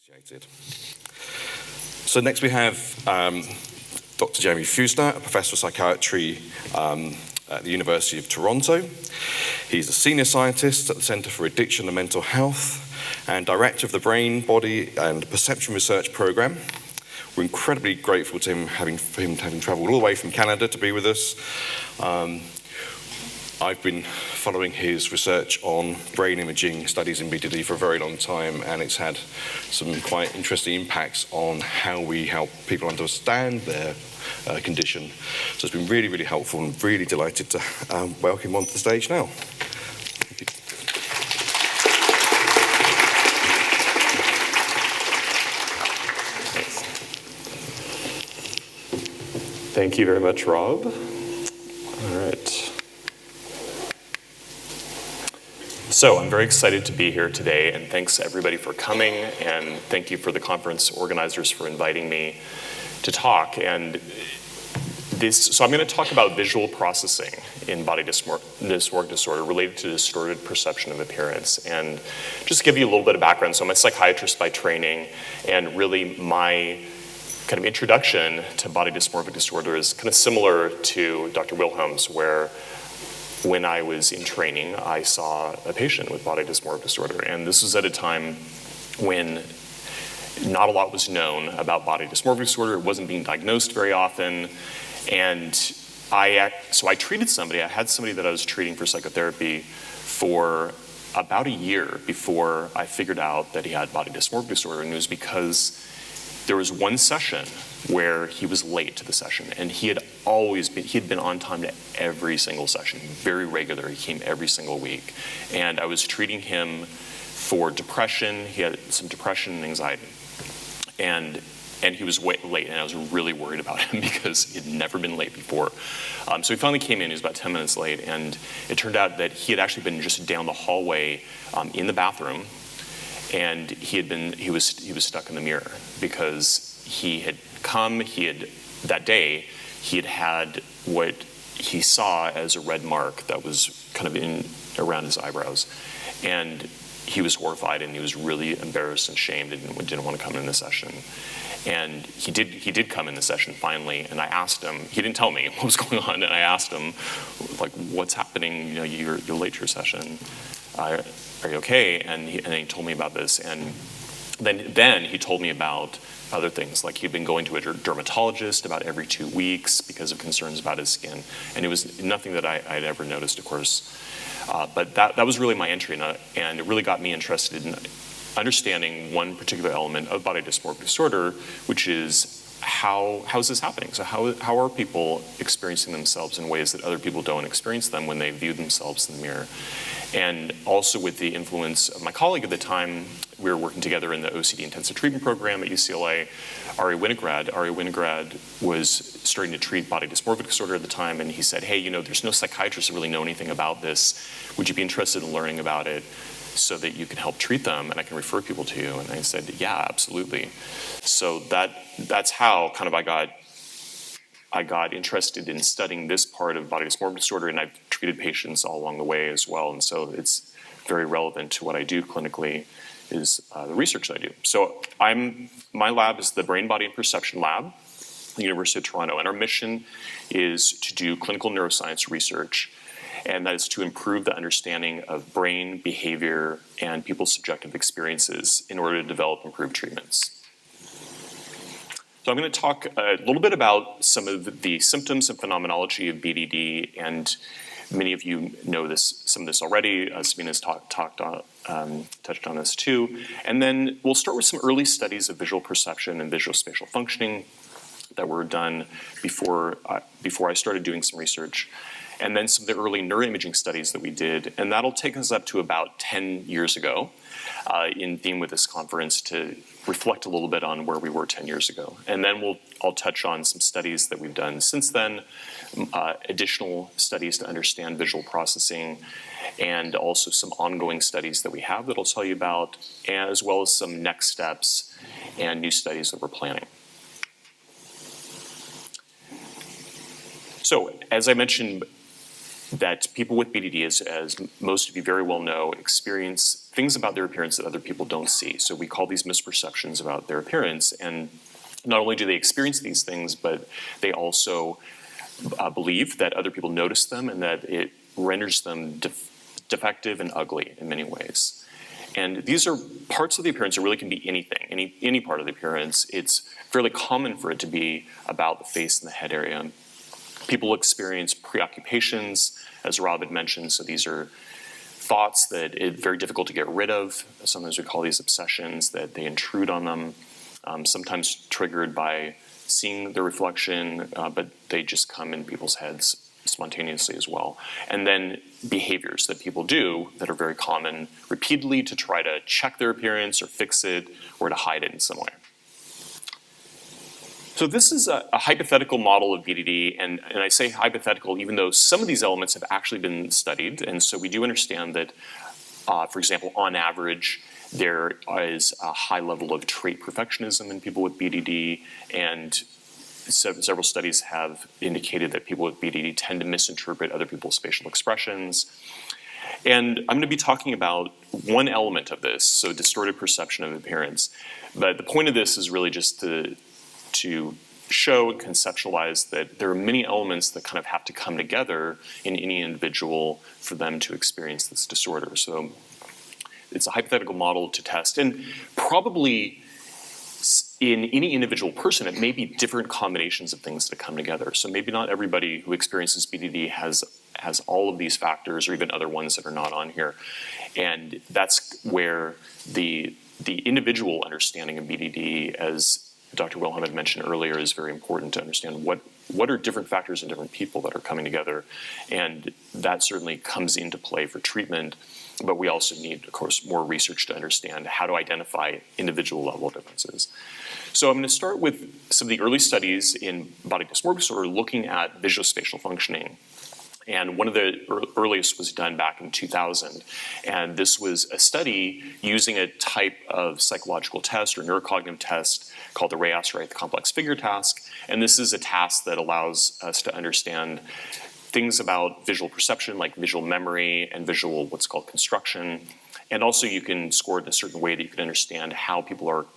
Appreciated. So next we have Dr. Jeremy Feusner, a professor of psychiatry at the University of Toronto. He's a senior scientist at the Centre for Addiction and Mental Health and director of the Brain, Body and Perception Research Program. We're incredibly grateful to him having travelled all the way from Canada to be with us. I've been following his research on brain imaging studies in BDD for a very long time, and it's had some quite interesting impacts on how we help people understand their condition. So it's been really, really helpful, and really delighted to welcome him onto the stage now. Thank you. Thank you very much, Rob. All right. So I'm very excited to be here today, and thanks everybody for coming, and thank you for the conference organizers for inviting me to talk. So I'm going to talk about visual processing in body dysmorphic disorder related to distorted perception of appearance. And just to give you a little bit of background, so I'm a psychiatrist by training, and really my kind of introduction to body dysmorphic disorder is kind of similar to Dr. Wilhelm's, where when I was in training, I saw a patient with body dysmorphic disorder. And this was at a time when not a lot was known about body dysmorphic disorder. It wasn't being diagnosed very often. And so I treated somebody. I had somebody that I was treating for psychotherapy for about a year before I figured out that he had body dysmorphic disorder. And it was because there was one session where he was late to the session, and he had been on time to every single session, very regular. He came every single week, and I was treating him for depression. He had some depression and anxiety, and he was late, and I was really worried about him because he had never been late before. So he finally came in. He was about 10 minutes late, and it turned out that he had actually been just down the hallway in the bathroom, and he was stuck in the mirror because he had come, that day, he had what he saw as a red mark that was kind of around his eyebrows. And he was horrified, and he was really embarrassed and shamed and didn't want to come in the session. And he did come in the session finally, and I asked him, he didn't tell me what was going on, and I asked him, like, what's happening? You're late to your session. Are you okay? And he told me about this, and then he told me about other things, like he'd been going to a dermatologist about every 2 weeks because of concerns about his skin, and it was nothing that I'd ever noticed, of course. But that was really my entry, and it really got me interested in understanding one particular element of body dysmorphic disorder, which is how is this happening? So how are people experiencing themselves in ways that other people don't experience them when they view themselves in the mirror? And also with the influence of my colleague at the time, we were working together in the OCD intensive treatment program at UCLA, Ari Winograd. Ari Winograd was starting to treat body dysmorphic disorder at the time, and he said, hey, there's no psychiatrists that really know anything about this. Would you be interested in learning about it so that you can help treat them and I can refer people to you? And I said, yeah, absolutely. So that's how kind of I got interested in studying this part of body dysmorphic disorder, and I've treated patients all along the way as well, and so it's very relevant to what I do clinically is the research that I do. So my lab is the Brain, Body, and Perception Lab at the University of Toronto, and our mission is to do clinical neuroscience research, and that is to improve the understanding of brain, behavior, and people's subjective experiences in order to develop improved treatments. So I'm going to talk a little bit about some of the symptoms and phenomenology of BDD, and many of you know some of this already. Sabina's touched on this too. And then we'll start with some early studies of visual perception and visual spatial functioning that were done before I started doing some research. And then some of the early neuroimaging studies that we did, and that'll take us up to about 10 years ago in theme with this conference to reflect a little bit on where we were 10 years ago. And then I'll touch on some studies that we've done since then, additional studies to understand visual processing, and also some ongoing studies that we have that I'll tell you about, as well as some next steps and new studies that we're planning. So, as I mentioned that people with BDD, as most of you very well know, experience things about their appearance that other people don't see. So we call these misperceptions about their appearance. And not only do they experience these things, but they also believe that other people notice them and that it renders them defective and ugly in many ways. And these are parts of the appearance that really can be anything, any part of the appearance. It's fairly common for it to be about the face and the head area. People experience preoccupations, as Rob had mentioned, so these are thoughts that it's very difficult to get rid of. Sometimes we call these obsessions, that they intrude on them, sometimes triggered by seeing the reflection, but they just come in people's heads spontaneously as well. And then behaviors that people do that are very common repeatedly to try to check their appearance or fix it or to hide it in some way. So this is a hypothetical model of BDD, and I say hypothetical even though some of these elements have actually been studied, and so we do understand that, for example, on average, there is a high level of trait perfectionism in people with BDD, and several studies have indicated that people with BDD tend to misinterpret other people's facial expressions. And I'm going to be talking about one element of this, so distorted perception of appearance. But the point of this is really just to show and conceptualize that there are many elements that kind of have to come together in any individual for them to experience this disorder. So it's a hypothetical model to test. And probably in any individual person, it may be different combinations of things that come together. So maybe not everybody who experiences BDD has all of these factors or even other ones that are not on here. And that's where the individual understanding of BDD, as Dr. Wilhelm had mentioned earlier, is very important to understand what are different factors in different people that are coming together. And that certainly comes into play for treatment. But we also need, of course, more research to understand how to identify individual level differences. So I'm going to start with some of the early studies in body dysmorphic disorder looking at visuospatial functioning. And one of the earliest was done back in 2000. And this was a study using a type of psychological test or neurocognitive test called the Ray-Osterreich complex figure task. And this is a task that allows us to understand things about visual perception, like visual memory and visual what's called construction. And also you can score it in a certain way that you can understand how people are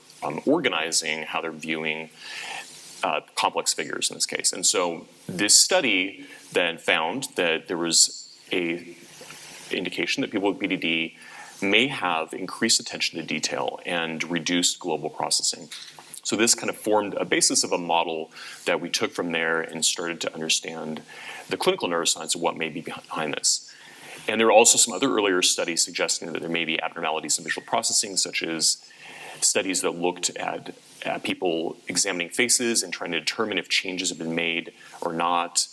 organizing, how they're viewing complex figures in this case. And so this study then found that there was a indication that people with BDD may have increased attention to detail and reduced global processing. So this kind of formed a basis of a model that we took from there and started to understand the clinical neuroscience of what may be behind this. And there were also some other earlier studies suggesting that there may be abnormalities in visual processing, such as studies that looked at people examining faces and trying to determine if changes have been made or not,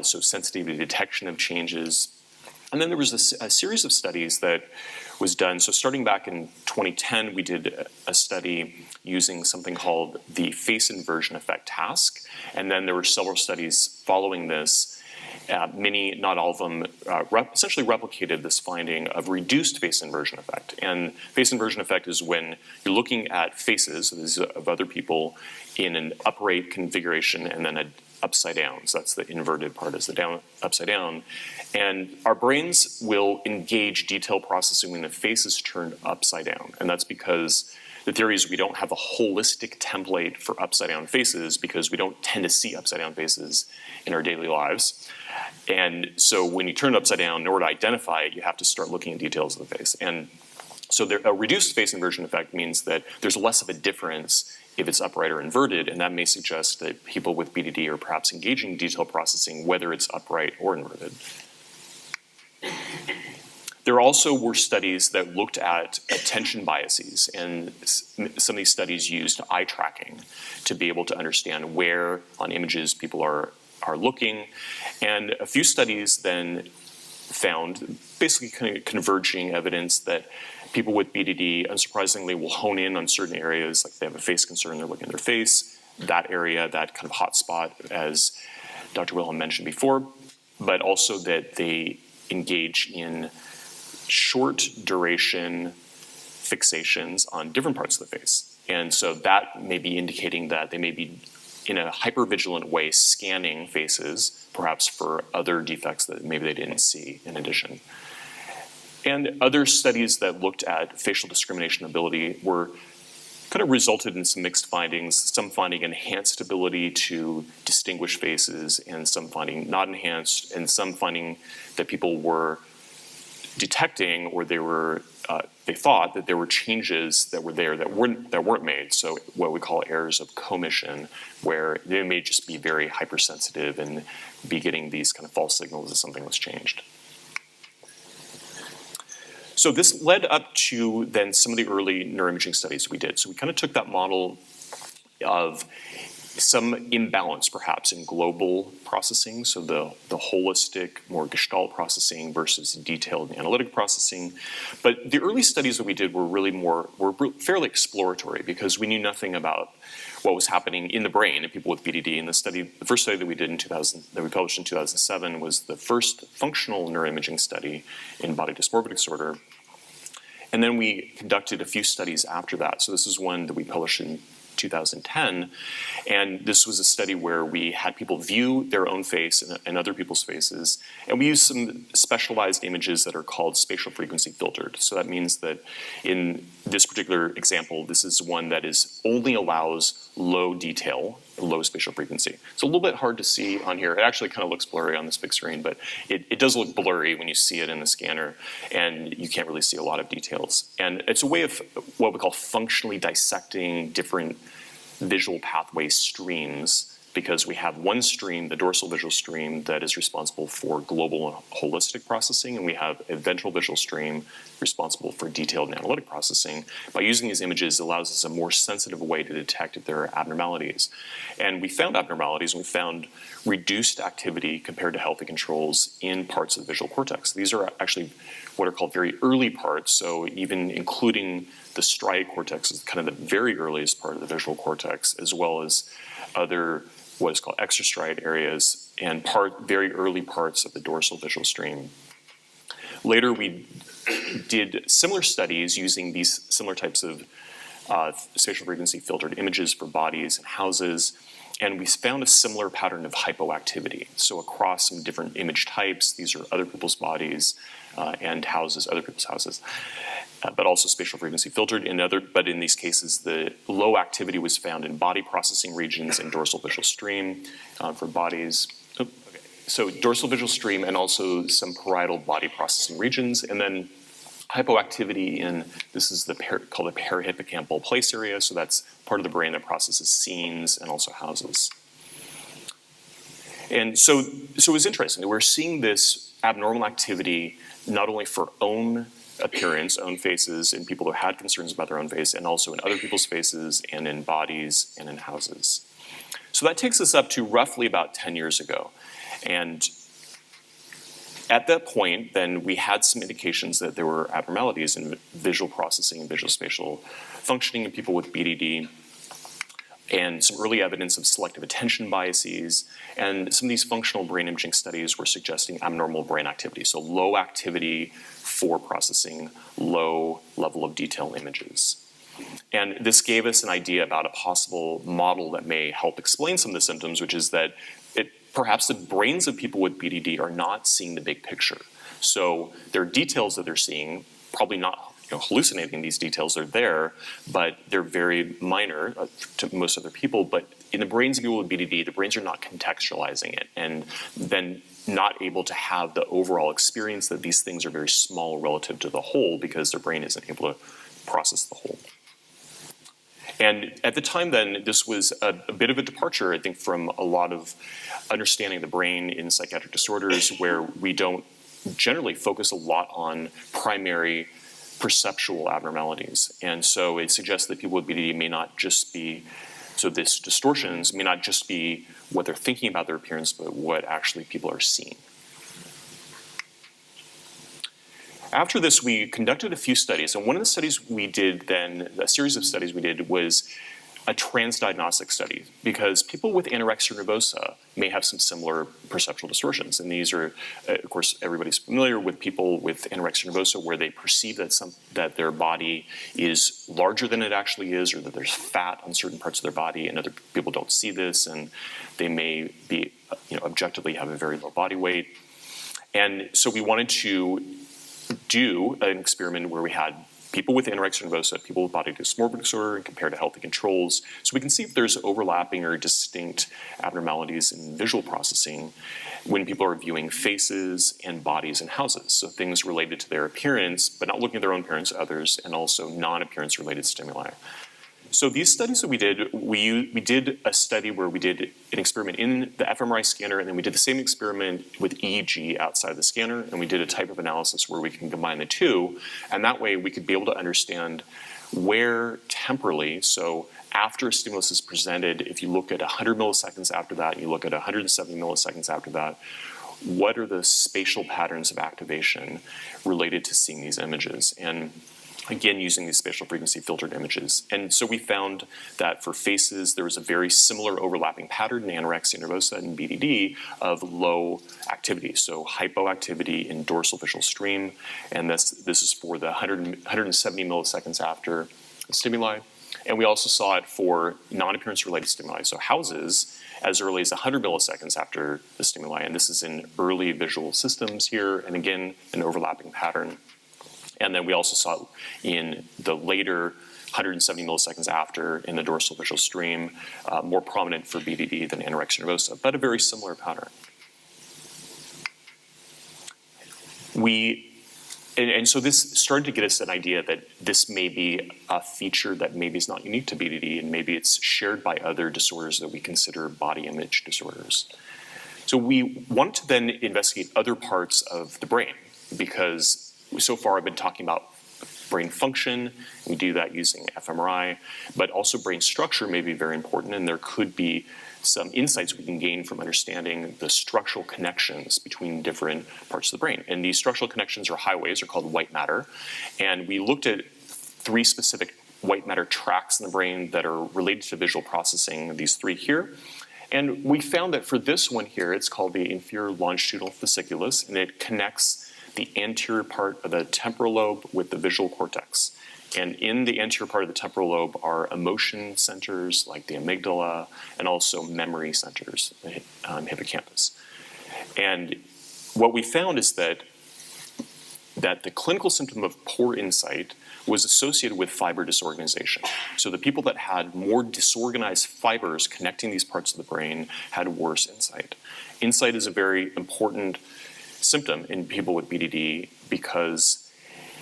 so sensitivity detection of changes. And then there was a series of studies that was done. So starting back in 2010, we did a study using something called the face inversion effect task. And then there were several studies following this. Many, not all of them, essentially replicated this finding of reduced face inversion effect. And face inversion effect is when you're looking at faces of other people in an upright configuration and then an upside down. So that's the inverted part, is the down, upside down. And our brains will engage detail processing when the face is turned upside down. And that's because the theory is we don't have a holistic template for upside down faces because we don't tend to see upside down faces in our daily lives. And so when you turn it upside down, in order to identify it, you have to start looking at details of the face. And so a reduced face inversion effect means that there's less of a difference if it's upright or inverted, and that may suggest that people with BDD are perhaps engaging detail processing, whether it's upright or inverted. There also were studies that looked at attention biases, and some of these studies used eye tracking to be able to understand where on images people are looking. And a few studies then found basically kind of converging evidence that people with BDD, unsurprisingly, will hone in on certain areas, like they have a face concern, they're looking at their face, that area, that kind of hot spot, as Dr. Wilhelm mentioned before, but also that they engage in short duration fixations on different parts of the face. And so that may be indicating that they may be in a hypervigilant way scanning faces perhaps for other defects that maybe they didn't see in addition. And other studies that looked at facial discrimination ability were kind of resulted in some mixed findings, some finding enhanced ability to distinguish faces, and some finding not enhanced, and some finding that people were detecting, or they thought that there were changes that were there that weren't made. So what we call errors of commission, where they may just be very hypersensitive and be getting these kind of false signals that something was changed. So this led up to then some of the early neuroimaging studies we did. So we kind of took that model of some imbalance perhaps in global processing, so the holistic, more gestalt processing versus detailed analytic processing. But the early studies that we did were fairly exploratory, because we knew nothing about what was happening in the brain in people with BDD. And the first study that we did that we published in 2007 was the first functional neuroimaging study in body dysmorphic disorder. And then we conducted a few studies after that. So this is one that we published in 2010, and this was a study where we had people view their own face and other people's faces, and we used some specialized images that are called spatial frequency filtered. So that means that in this particular example, this is one that only allows low detail, low spatial frequency. It's a little bit hard to see on here. It actually kind of looks blurry on this big screen, but it does look blurry when you see it in the scanner, and you can't really see a lot of details. And it's a way of what we call functionally dissecting different visual pathway streams, because we have one stream, the dorsal visual stream, that is responsible for global and holistic processing, and we have a ventral visual stream responsible for detailed and analytic processing. By using these images, it allows us a more sensitive way to detect if there are abnormalities. And we found abnormalities, and we found reduced activity compared to healthy controls in parts of the visual cortex. These are actually what are called very early parts, so even including the striate cortex is kind of the very earliest part of the visual cortex, as well as other what is called extrastriate areas and very early parts of the dorsal visual stream. Later, we did similar studies using these similar types of spatial frequency filtered images for bodies and houses, and we found a similar pattern of hypoactivity. So across some different image types, these are other people's bodies and houses, other people's houses, but also spatial frequency filtered. But in these cases, the low activity was found in body processing regions and dorsal visual stream for bodies. So dorsal visual stream and also some parietal body processing regions, and then hypoactivity this is called the parahippocampal place area, so that's part of the brain that processes scenes and also houses. And so it was interesting that we're seeing this abnormal activity not only for own appearance, own faces, in people who had concerns about their own face, and also in other people's faces and in bodies and in houses. So that takes us up to roughly about 10 years ago. And at that point, then we had some indications that there were abnormalities in visual processing and visual spatial functioning in people with BDD, and some early evidence of selective attention biases, and some of these functional brain imaging studies were suggesting abnormal brain activity, so low activity for processing low level of detail images. And this gave us an idea about a possible model that may help explain some of the symptoms, which is that perhaps the brains of people with BDD are not seeing the big picture. So there are details that they're seeing, probably not hallucinating these details, they're there, but they're very minor to most other people. But in the brains of people with BDD, the brains are not contextualizing it, and then not able to have the overall experience that these things are very small relative to the whole, because their brain isn't able to process the whole. And at the time then, this was a bit of a departure, I think, from a lot of understanding the brain in psychiatric disorders, where we don't generally focus a lot on primary perceptual abnormalities. And so it suggests that people with BDD may not just be, so these distortions may not just be what they're thinking about their appearance, but what actually people are seeing. After this, we conducted a few studies, and one of the studies we did then, a series of studies we did, was a transdiagnostic study, because people with anorexia nervosa may have some similar perceptual distortions. And these are, of course, everybody's familiar with people with anorexia nervosa where they perceive that their body is larger than it actually is, or that there's fat on certain parts of their body, and other people don't see this, and they may be, objectively have a very low body weight. And so we wanted to do an experiment where we had people with anorexia nervosa, people with body dysmorphic disorder, and compare to healthy controls. So we can see if there's overlapping or distinct abnormalities in visual processing when people are viewing faces and bodies and houses. So things related to their appearance, but not looking at their own appearance, others, and also non-appearance related stimuli. So these studies that we did, we did a study where we did an experiment in the fMRI scanner, and then we did the same experiment with EEG outside of the scanner, and we did a type of analysis where we can combine the two, and that way we could be able to understand where temporally, so after a stimulus is presented, if you look at 100 milliseconds after that, and you look at 170 milliseconds after that, what are the spatial patterns of activation related to seeing these images? And again, using these spatial frequency filtered images. And so we found that for faces, there was a very similar overlapping pattern in anorexia nervosa and BDD of low activity. So hypoactivity in dorsal visual stream. And this is for the 170 milliseconds after stimuli. And we also saw it for non-appearance related stimuli. So houses as early as 100 milliseconds after the stimuli. And this is in early visual systems here. And again, an overlapping pattern. And then we also saw it in the later 170 milliseconds after in the dorsal visual stream, more prominent for BDD than anorexia nervosa, but a very similar pattern. And so this started to get us an idea that this may be a feature that maybe is not unique to BDD, and maybe it's shared by other disorders that we consider body image disorders. So we wanted to then investigate other parts of the brain, because so far I've been talking about brain function. We do that using fMRI, but also brain structure may be very important, and there could be some insights we can gain from understanding the structural connections between different parts of the brain. And these structural connections or highways are called white matter. And we looked at 3 specific white matter tracts in the brain that are related to visual processing, these 3 here. And we found that for this one here, it's called the inferior longitudinal fasciculus, and it connects the anterior part of the temporal lobe with the visual cortex. And in the anterior part of the temporal lobe are emotion centers like the amygdala, and also memory centers, the hippocampus. And what we found is that the clinical symptom of poor insight was associated with fiber disorganization. So the people that had more disorganized fibers connecting these parts of the brain had worse insight. Insight is a very important symptom in people with BDD because,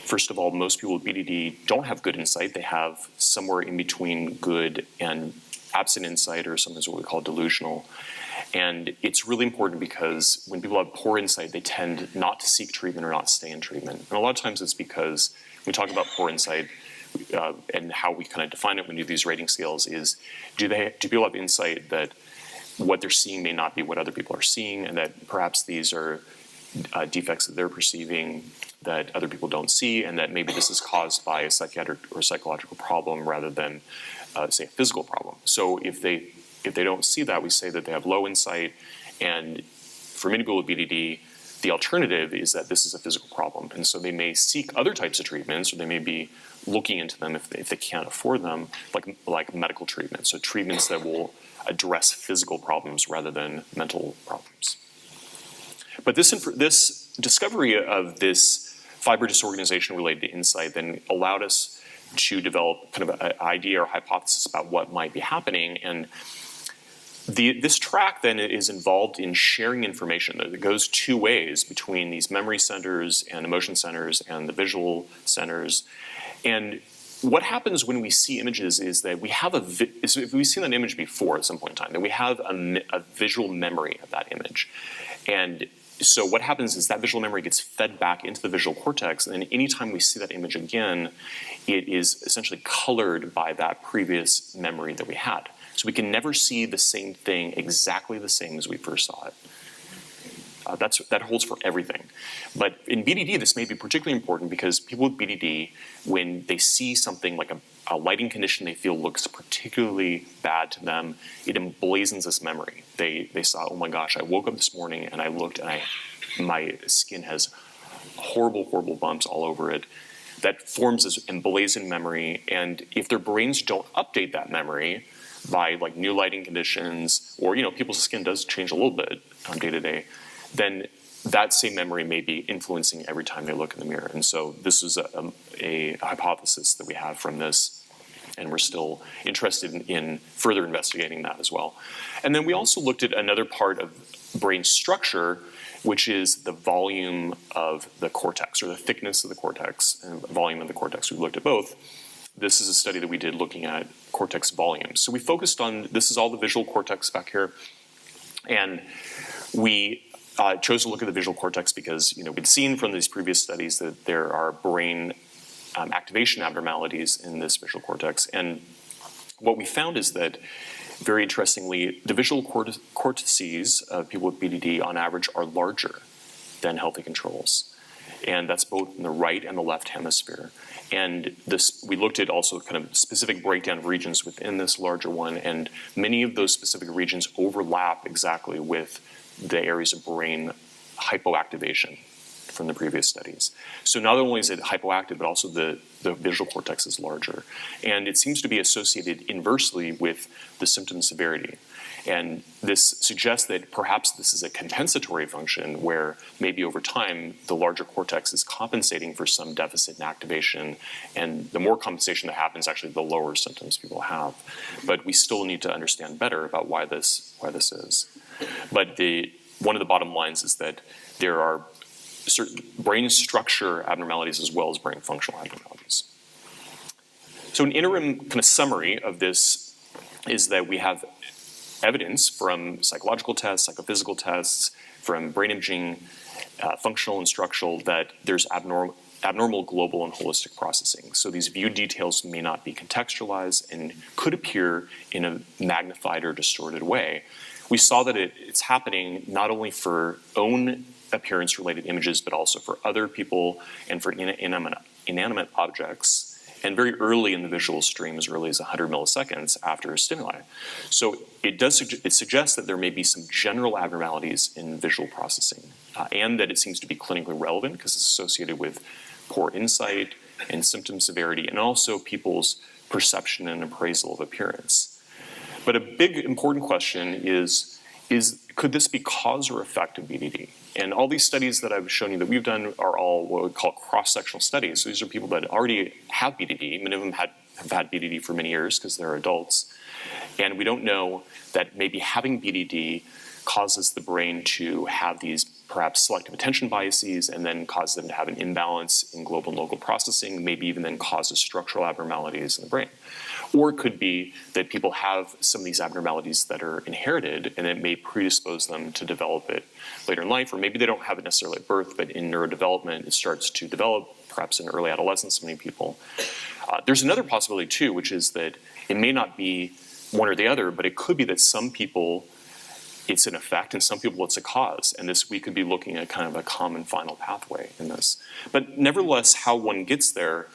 first of all, most people with BDD don't have good insight. They have somewhere in between good and absent insight, or sometimes what we call delusional. And it's really important because when people have poor insight, they tend not to seek treatment or not stay in treatment. And a lot of times it's because we talk about poor insight and how we kind of define it when we do these rating scales is, do people have insight that what they're seeing may not be what other people are seeing, and that perhaps these are defects that they're perceiving that other people don't see, and that maybe this is caused by a psychiatric or psychological problem rather than, say, a physical problem. So if they don't see that, we say that they have low insight, and for many people with BDD, the alternative is that this is a physical problem, and so they may seek other types of treatments, or they may be looking into them if they can't afford them, like medical treatments, so treatments that will address physical problems rather than mental problems. But this discovery of this fiber disorganization related to insight then allowed us to develop kind of an idea or hypothesis about what might be happening. And this track then is involved in sharing information that goes 2 ways between these memory centers and emotion centers and the visual centers. And what happens when we see images is that we have if we've seen that image before at some point in time, then we have a visual memory of that image. And so what happens is that visual memory gets fed back into the visual cortex, and then anytime we see that image again, it is essentially colored by that previous memory that we had. So we can never see the same thing exactly the same as we first saw it. That holds for everything. But in BDD, this may be particularly important because people with BDD, when they see something like a lighting condition they feel looks particularly bad to them, it emblazons this memory. They saw, oh my gosh, I woke up this morning and I looked and my skin has horrible, horrible bumps all over it. That forms this emblazoned memory, and if their brains don't update that memory by like new lighting conditions, or people's skin does change a little bit day to day, then that same memory may be influencing every time they look in the mirror. And so this is a hypothesis that we have from this, and we're still interested in further investigating that as well. And then we also looked at another part of brain structure, which is the volume of the cortex, or the thickness of the cortex and volume of the cortex. We looked at both. This is a study that we did looking at cortex volume. So we focused on, this is all the visual cortex back here, and we chose to look at the visual cortex because we'd seen from these previous studies that there are brain activation abnormalities in this visual cortex. And what we found is that, very interestingly, the visual cortices of people with BDD on average are larger than healthy controls. And that's both in the right and the left hemisphere. And we looked at also kind of specific breakdown of regions within this larger one, and many of those specific regions overlap exactly with the areas of brain hypoactivation from the previous studies. So not only is it hypoactive, but also the visual cortex is larger. And it seems to be associated inversely with the symptom severity. And this suggests that perhaps this is a compensatory function where maybe over time the larger cortex is compensating for some deficit in activation, and the more compensation that happens, actually the lower symptoms people have. But we still need to understand better about why this is. But one of the bottom lines is that there are certain brain structure abnormalities as well as brain functional abnormalities. So an interim kind of summary of this is that we have evidence from psychological tests, psychophysical tests, from brain imaging, functional and structural, that there's abnormal global and holistic processing. So these viewed details may not be contextualized and could appear in a magnified or distorted way. We saw that it's happening not only for own appearance-related images, but also for other people and for inanimate objects, and very early in the visual stream, as early as 100 milliseconds after a stimuli. So it suggests that there may be some general abnormalities in visual processing, and that it seems to be clinically relevant because it's associated with poor insight and symptom severity, and also people's perception and appraisal of appearance. But a big important question is could this be cause or effect of BDD? And all these studies that I've shown you that we've done are all what we call cross-sectional studies. So these are people that already have BDD. Many of them have had BDD for many years because they're adults. And we don't know that maybe having BDD causes the brain to have these perhaps selective attention biases and then cause them to have an imbalance in global and local processing, maybe even then causes structural abnormalities in the brain. Or it could be that people have some of these abnormalities that are inherited and it may predispose them to develop it later in life, or maybe they don't have it necessarily at birth, but in neurodevelopment it starts to develop, perhaps in early adolescence in many people. There's another possibility too, which is that it may not be one or the other, but it could be that some people it's an effect and some people it's a cause, and we could be looking at kind of a common final pathway in this. But nevertheless, how one gets there,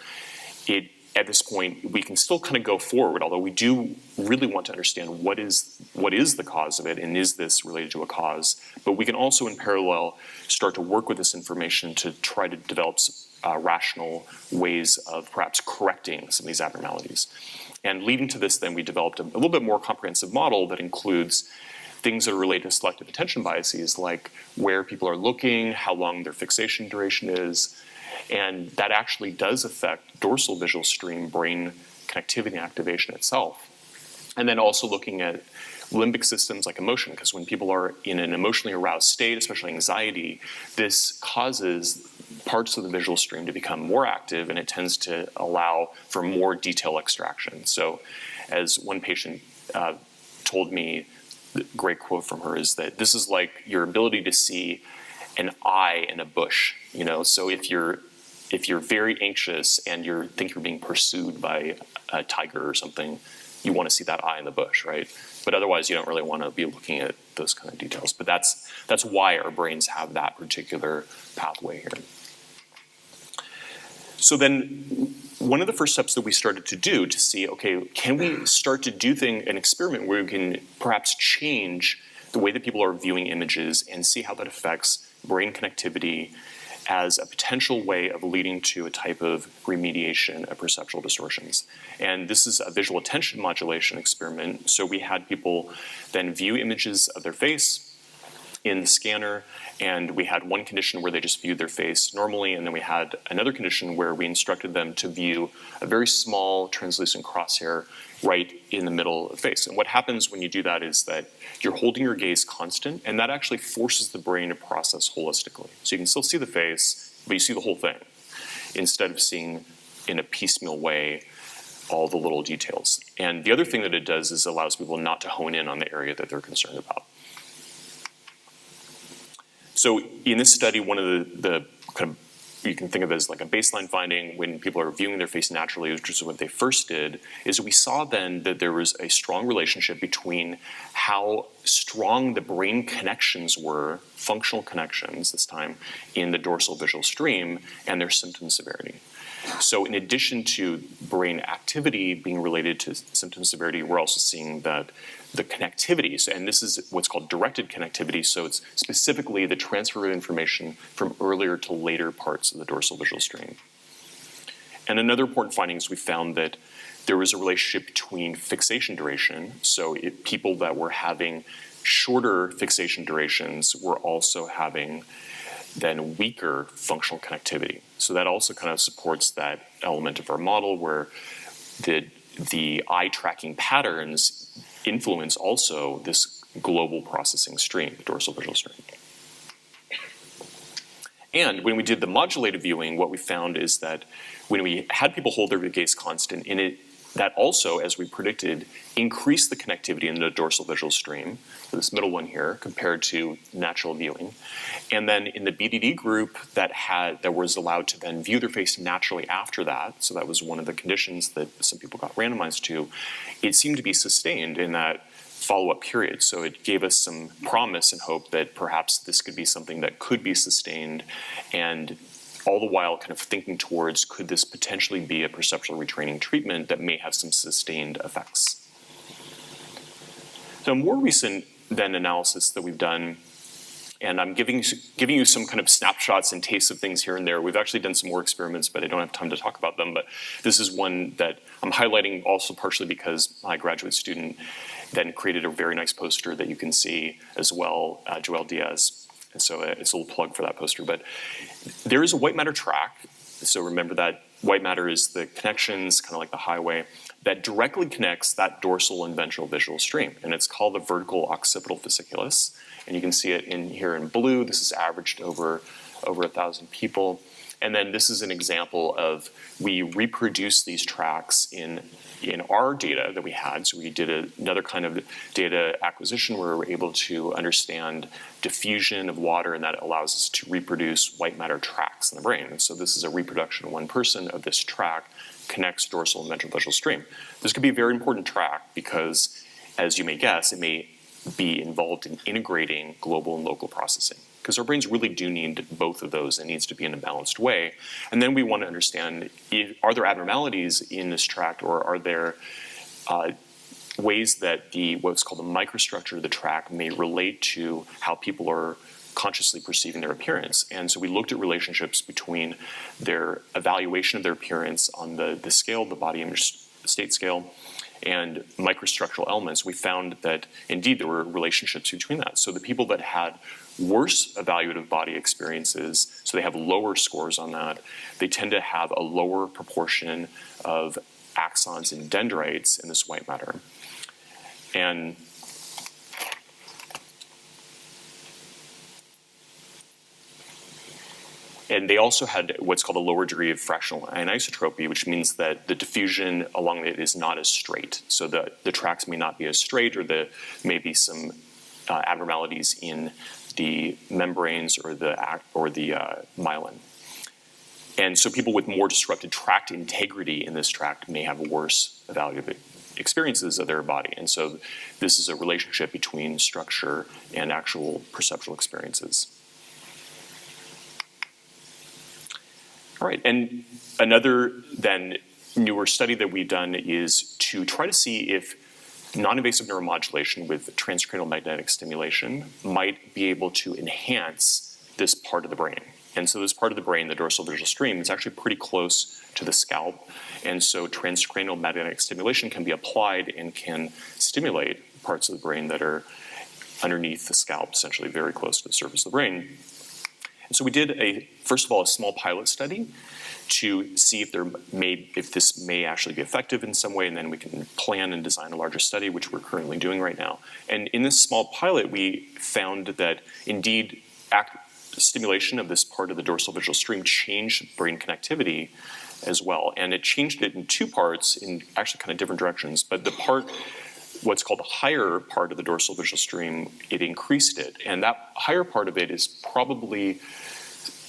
at this point, we can still kind of go forward, although we do really want to understand what is the cause of it, and is this related to a cause? But we can also, in parallel, start to work with this information to try to develop rational ways of perhaps correcting some of these abnormalities. And leading to this, then, we developed a little bit more comprehensive model that includes things that are related to selective attention biases, like where people are looking, how long their fixation duration is, and that actually does affect dorsal visual stream brain connectivity and activation itself. And then also looking at limbic systems like emotion, because when people are in an emotionally aroused state, especially anxiety, this causes parts of the visual stream to become more active, and it tends to allow for more detail extraction. So as one patient told me, the great quote from her is that this is like your ability to see an eye in a bush. So if you're very anxious and you think you're being pursued by a tiger or something, you want to see that eye in the bush, right? But otherwise, you don't really want to be looking at those kind of details. But that's why our brains have that particular pathway here. So then one of the first steps that we started to do to see, okay, can we start to do an experiment where we can perhaps change the way that people are viewing images and see how that affects brain connectivity as a potential way of leading to a type of remediation of perceptual distortions. And this is a visual attention modulation experiment. So we had people then view images of their face in the scanner, and we had one condition where they just viewed their face normally, and then we had another condition where we instructed them to view a very small translucent crosshair right in the middle of the face. And what happens when you do that is that you're holding your gaze constant, and that actually forces the brain to process holistically. So you can still see the face, but you see the whole thing, instead of seeing in a piecemeal way all the little details. And the other thing that it does is allows people not to hone in on the area that they're concerned about. So in this study, one of the kind of, you can think of it as like a baseline finding when people are viewing their face naturally, which is what they first did, is we saw then that there was a strong relationship between how strong the brain connections were, functional connections this time, in the dorsal visual stream and their symptom severity. So in addition to brain activity being related to symptom severity, we're also seeing that the connectivity, and this is what's called directed connectivity, so it's specifically the transfer of information from earlier to later parts of the dorsal visual stream. And another important finding is we found that there was a relationship between fixation duration, so people that were having shorter fixation durations were also having then weaker functional connectivity. So that also kind of supports that element of our model where the eye tracking patterns influence also this global processing stream, the dorsal visual stream. And when we did the modulated viewing, what we found is that when we had people hold their gaze constant, that also, as we predicted, increased the connectivity in the dorsal visual stream, this middle one here, compared to natural viewing. And then in the BDD group that was allowed to then view their face naturally after that, so that was one of the conditions that some people got randomized to, it seemed to be sustained in that follow-up period. So it gave us some promise and hope that perhaps this could be something that could be sustained, and all the while kind of thinking towards, could this potentially be a perceptual retraining treatment that may have some sustained effects? So a more recent then analysis that we've done, and I'm giving you some kind of snapshots and tastes of things here and there. We've actually done some more experiments, but I don't have time to talk about them. But this is one that I'm highlighting also partially because my graduate student then created a very nice poster that you can see as well, Joel Diaz. And so it's a little plug for that poster. But there is a white matter track. So remember that white matter is the connections, kind of like the highway, that directly connects that dorsal and ventral visual stream. And it's called the vertical occipital fasciculus. And you can see it in here in blue. This is averaged over 1,000 people. And then this is an example of, we reproduce these tracks in our data that we had. So we did another kind of data acquisition where we were able to understand diffusion of water, and that allows us to reproduce white matter tracks in the brain. And so this is a reproduction of one person of this track, connects dorsal and ventral visual stream. This could be a very important track because, as you may guess, it may be involved in integrating global and local processing, because our brains really do need both of those. It needs to be in a balanced way. And then we want to understand, are there abnormalities in this tract, or are there ways that what's called the microstructure of the tract may relate to how people are consciously perceiving their appearance. And so we looked at relationships between their evaluation of their appearance on the scale, the body image state scale, and microstructural elements. We found that indeed there were relationships between that. So the people that had worse evaluative body experiences, so they have lower scores on that, they tend to have a lower proportion of axons and dendrites in this white matter. And they also had what's called a lower degree of fractional anisotropy, which means that the diffusion along it is not as straight. So the tracks may not be as straight, or there may be some abnormalities in the membranes or the myelin. And so people with more disrupted tract integrity in this tract may have a worse evaluative experiences of their body. And so this is a relationship between structure and actual perceptual experiences. All right, and another then newer study that we've done is to try to see if non-invasive neuromodulation with transcranial magnetic stimulation might be able to enhance this part of the brain. And so this part of the brain, the dorsal visual stream, is actually pretty close to the scalp. And so transcranial magnetic stimulation can be applied and can stimulate parts of the brain that are underneath the scalp, essentially very close to the surface of the brain. And so we did first of all, a small pilot study to see if this may actually be effective in some way, and then we can plan and design a larger study, which we're currently doing right now. And in this small pilot, we found that indeed stimulation of this part of the dorsal visual stream changed brain connectivity as well. And it changed it in two parts, in actually kind of different directions. But the part, what's called the higher part of the dorsal visual stream, it increased it. And that higher part of it is probably,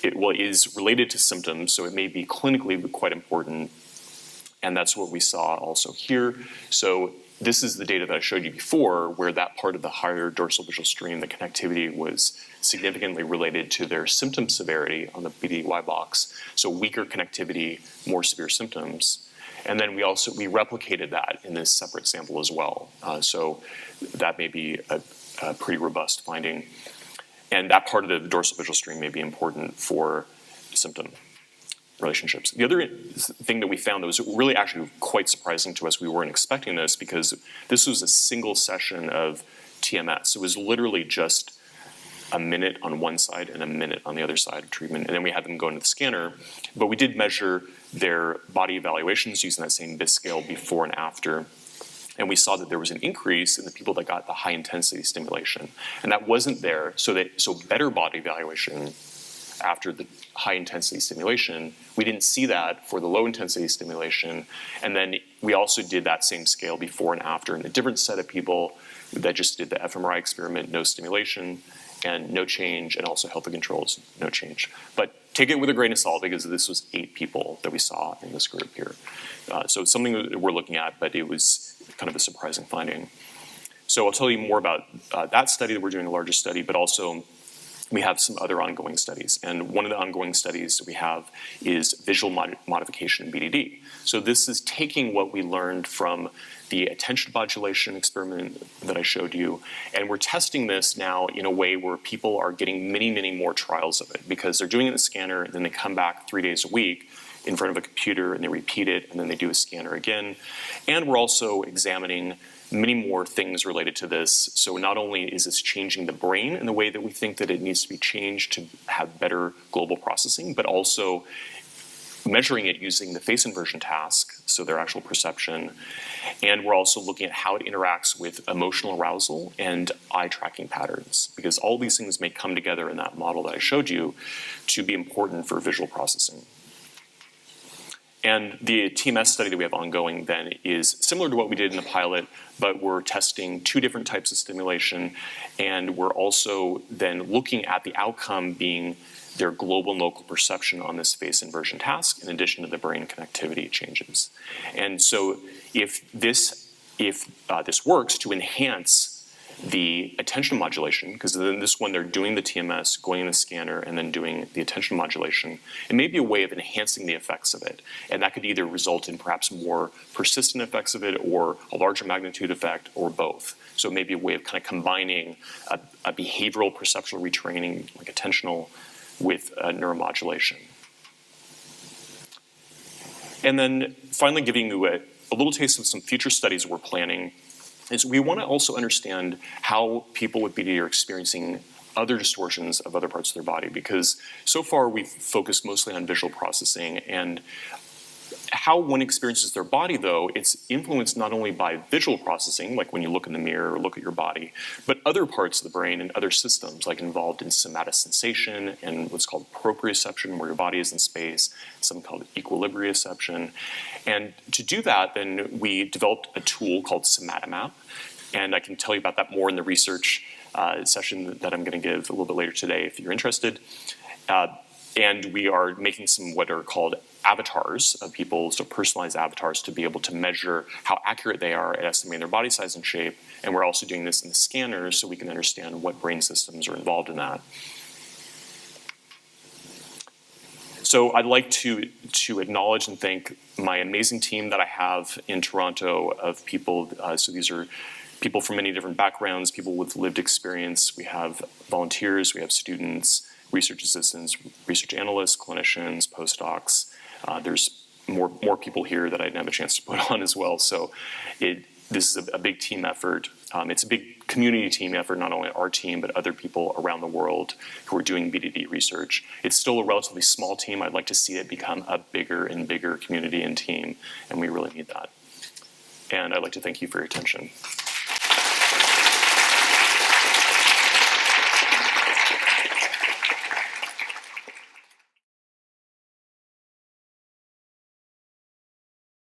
is related to symptoms, so it may be clinically quite important. And that's what we saw also here. So this is the data that I showed you before, where that part of the higher dorsal visual stream, the connectivity was significantly related to their symptom severity on the BDY box. So weaker connectivity, more severe symptoms. And then we replicated that in this separate sample as well. So that may be a pretty robust finding. And that part of the dorsal visual stream may be important for symptom relationships. The other thing that we found that was really actually quite surprising to us, we weren't expecting this, because this was a single session of TMS. It was literally just a minute on one side and a minute on the other side of treatment, and then we had them go into the scanner. But we did measure their body evaluations using that same BIS scale before and after, and we saw that there was an increase in the people that got the high intensity stimulation, and that wasn't there. So better body evaluation after the high intensity stimulation, we didn't see that for the low intensity stimulation. And then we also did that same scale before and after in a different set of people that just did the fMRI experiment, no stimulation and no change, and also healthy controls, no change. But take it with a grain of salt, because this was 8 people that we saw in this group here. So it's something that we're looking at, but it was kind of a surprising finding. So I'll tell you more about that study that we're doing, a larger study, but also we have some other ongoing studies. And one of the ongoing studies that we have is visual modification in BDD. So this is taking what we learned from the attention modulation experiment that I showed you, and we're testing this now in a way where people are getting many, many more trials of it, because they're doing it in the scanner, and then they come back 3 days a week in front of a computer, and they repeat it, and then they do a scanner again. And we're also examining many more things related to this. So not only is this changing the brain in the way that we think that it needs to be changed to have better global processing, but also measuring it using the face inversion task, so their actual perception. And we're also looking at how it interacts with emotional arousal and eye tracking patterns, because all these things may come together in that model that I showed you to be important for visual processing. And the TMS study that we have ongoing then is similar to what we did in the pilot, but we're testing 2 different types of stimulation, and we're also then looking at the outcome being their global and local perception on this face inversion task, in addition to the brain connectivity changes. And so if this works to enhance the attention modulation, because in this one they're doing the TMS, going in the scanner, and then doing the attention modulation, it may be a way of enhancing the effects of it. And that could either result in perhaps more persistent effects of it, or a larger magnitude effect, or both. So it may be a way of kind of combining a behavioral perceptual retraining, like attentional, with neuromodulation. And then finally giving you a little taste of some future studies we're planning is we want to also understand how people with BDD are experiencing other distortions of other parts of their body, because so far we've focused mostly on visual processing, and how one experiences their body, though, it's influenced not only by visual processing, like when you look in the mirror or look at your body, but other parts of the brain and other systems, like involved in somatosensation and what's called proprioception, where your body is in space, something called equilibrioception. And to do that, then we developed a tool called SomatoMap, and I can tell you about that more in the research session that I'm going to give a little bit later today if you're interested. And we are making some what are called avatars of people, so personalized avatars, to be able to measure how accurate they are at estimating their body size and shape. And we're also doing this in the scanners so we can understand what brain systems are involved in that. So I'd like to acknowledge and thank my amazing team that I have in Toronto of people. So these are people from many different backgrounds, people with lived experience. We have volunteers, we have students, research assistants, research analysts, clinicians, postdocs. There's more people here that I didn't have a chance to put on as well. So this is a big team effort. It's a big community team effort, not only our team, but other people around the world who are doing BDD research. It's still a relatively small team. I'd like to see it become a bigger and bigger community and team, and we really need that. And I'd like to thank you for your attention.